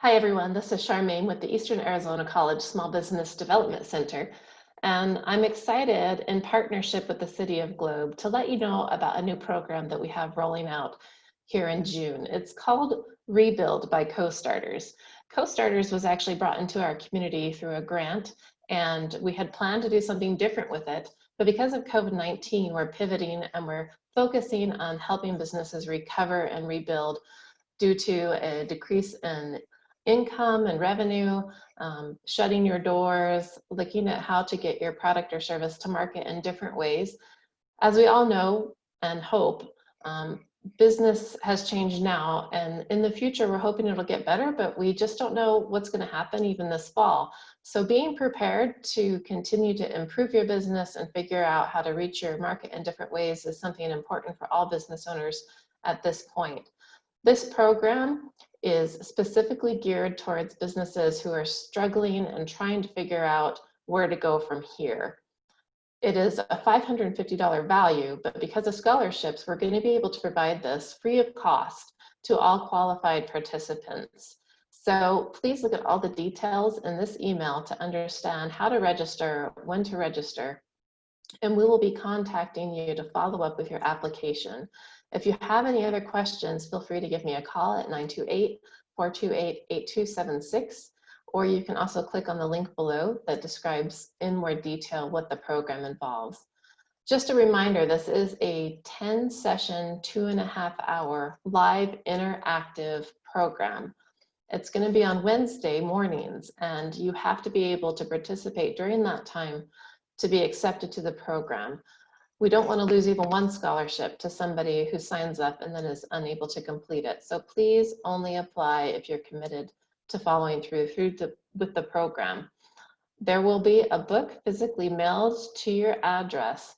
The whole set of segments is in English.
Hi, everyone. This is Charmaine with the Eastern Arizona College Small Business Development Center. And I'm excited in partnership with the City of Globe to let you know about a new program that we have rolling out here in June. It's called Rebuild by Co.STARTERS. Co.STARTERS was actually brought into our community through a grant, and we had planned to do something different with it. But because of COVID-19, we're pivoting and we're focusing on helping businesses recover and rebuild due to a decrease in income and revenue, shutting your doors, looking at how to get your product or service to market in different ways. As we all know and hope, business has changed now, and in the future we're hoping it'll get better, but we just don't know what's going to happen even this fall. So being prepared to continue to improve your business and figure out how to reach your market in different ways is something important for all business owners at this point. This program is specifically geared towards businesses who are struggling and trying to figure out where to go from here. It is a $550 value, but because of scholarships, we're going to be able to provide this free of cost to all qualified participants. So please look at all the details in this email to understand how to register, when to register, and we will be contacting you to follow up with your application. If you have any other questions, feel free to give me a call at 928-428-8276, or you can also click on the link below that describes in more detail what the program involves. Just a reminder, this is a 10-session, 2.5-hour live interactive program. It's going to be on Wednesday mornings, and you have to be able to participate during that time to be accepted to the program. We don't want to lose even one scholarship to somebody who signs up and then is unable to complete it. So please only apply if you're committed to following through with the program. There will be a book physically mailed to your address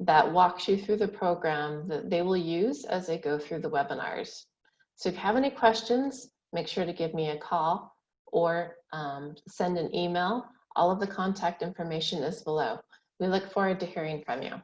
that walks you through the program that they will use as they go through the webinars. So if you have any questions, make sure to give me a call or send an email. All of the contact information is below. We look forward to hearing from you.